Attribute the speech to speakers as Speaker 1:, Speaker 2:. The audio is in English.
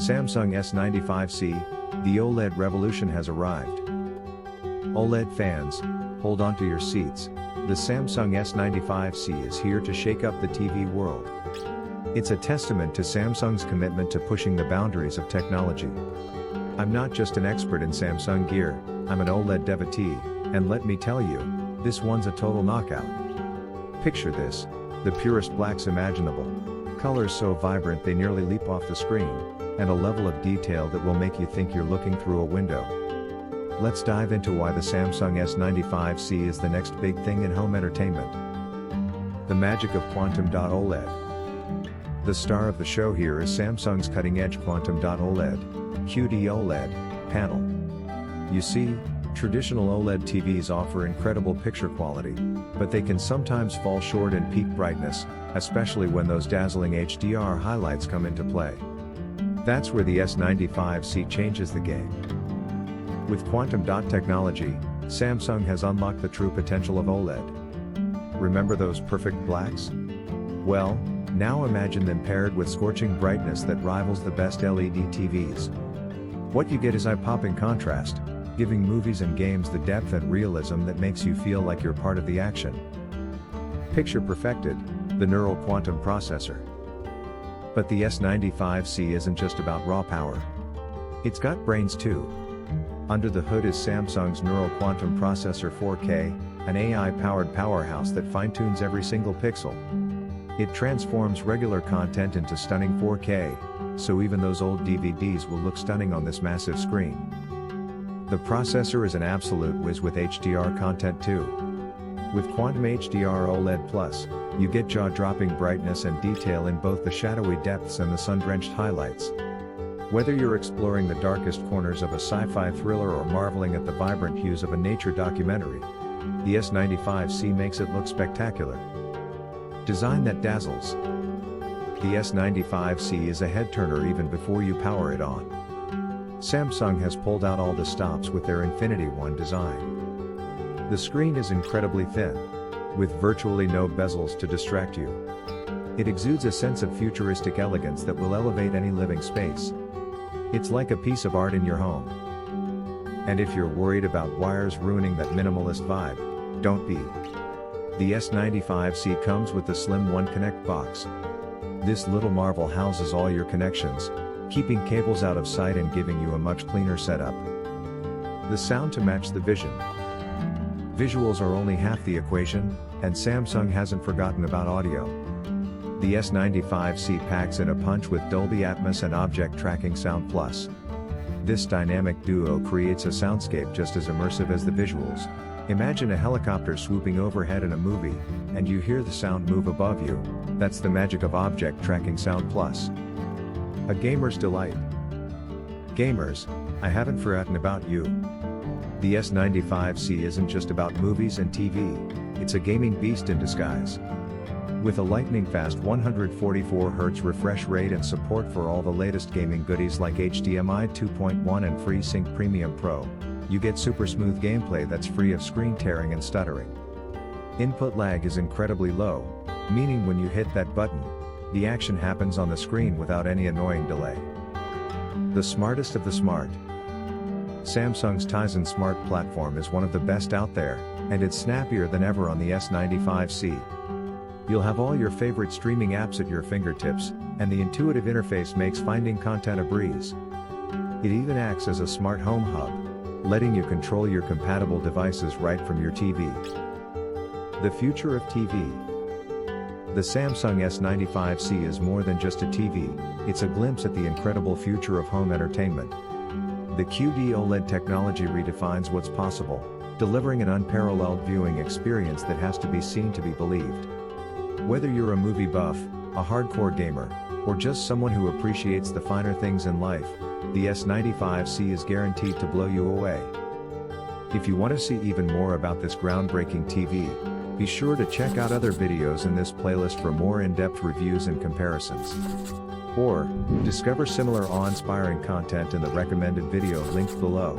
Speaker 1: Samsung S95C, the OLED revolution has arrived. OLED fans, hold on to your seats. The Samsung S95C is here to shake up the TV world. It's a testament to Samsung's commitment to pushing the boundaries of technology. I'm not just an expert in Samsung gear, I'm an OLED devotee, and let me tell you, this one's a total knockout. Picture this, the purest blacks imaginable. Colors so vibrant they nearly leap off the screen, and a level of detail that will make you think you're looking through a window. Let's dive into why the Samsung S95C is the next big thing in home entertainment. The magic of Quantum Dot OLED. The star of the show here is Samsung's cutting-edge Quantum Dot OLED, QD-OLED, panel. You see, traditional OLED TVs offer incredible picture quality, but they can sometimes fall short in peak brightness, especially when those dazzling HDR highlights come into play. That's where the S95C changes the game. With Quantum Dot technology, Samsung has unlocked the true potential of OLED. Remember those perfect blacks? Well, now imagine them paired with scorching brightness that rivals the best LED TVs. What you get is eye-popping contrast, giving movies and games the depth and realism that makes you feel like you're part of the action. Picture perfected, the neural quantum processor. But the S95C isn't just about raw power. It's got brains too. Under the hood is Samsung's neural quantum processor 4K, an AI-powered powerhouse that fine-tunes every single pixel. It transforms regular content into stunning 4K, so even those old DVDs will look stunning on this massive screen. The processor is an absolute whiz with HDR content too. With Quantum HDR OLED Plus, you get jaw-dropping brightness and detail in both the shadowy depths and the sun-drenched highlights. Whether you're exploring the darkest corners of a sci-fi thriller or marveling at the vibrant hues of a nature documentary, the S95C makes it look spectacular. Design that dazzles. The S95C is a head-turner even before you power it on. Samsung has pulled out all the stops with their Infinity One design. The screen is incredibly thin, with virtually no bezels to distract you. It exudes a sense of futuristic elegance that will elevate any living space. It's like a piece of art in your home. And if you're worried about wires ruining that minimalist vibe, don't be. The S95C comes with the slim One Connect box. This little marvel houses all your connections, keeping cables out of sight and giving you a much cleaner setup. The sound to match the vision. Visuals are only half the equation, and Samsung hasn't forgotten about audio. The S95C packs in a punch with Dolby Atmos and Object Tracking Sound Plus. This dynamic duo creates a soundscape just as immersive as the visuals. Imagine a helicopter swooping overhead in a movie, and you hear the sound move above you. That's the magic of Object Tracking Sound Plus. A gamer's delight. Gamers, I haven't forgotten about you. The S95C isn't just about movies and TV, it's a gaming beast in disguise. With a lightning-fast 144Hz refresh rate and support for all the latest gaming goodies like HDMI 2.1 and FreeSync Premium Pro, you get super smooth gameplay that's free of screen tearing and stuttering. Input lag is incredibly low, meaning when you hit that button, the action happens on the screen without any annoying delay. The smartest of the smart. Samsung's Tizen Smart Platform is one of the best out there, and it's snappier than ever on the S95C. You'll have all your favorite streaming apps at your fingertips, and the intuitive interface makes finding content a breeze. It even acts as a smart home hub, letting you control your compatible devices right from your TV. The future of TV. The Samsung S95C is more than just a TV, it's a glimpse at the incredible future of home entertainment. The QD-OLED technology redefines what's possible, delivering an unparalleled viewing experience that has to be seen to be believed. Whether you're a movie buff, a hardcore gamer, or just someone who appreciates the finer things in life, the S95C is guaranteed to blow you away. If you want to see even more about this groundbreaking TV, be sure to check out other videos in this playlist for more in-depth reviews and comparisons. Or, discover similar awe-inspiring content in the recommended video linked below.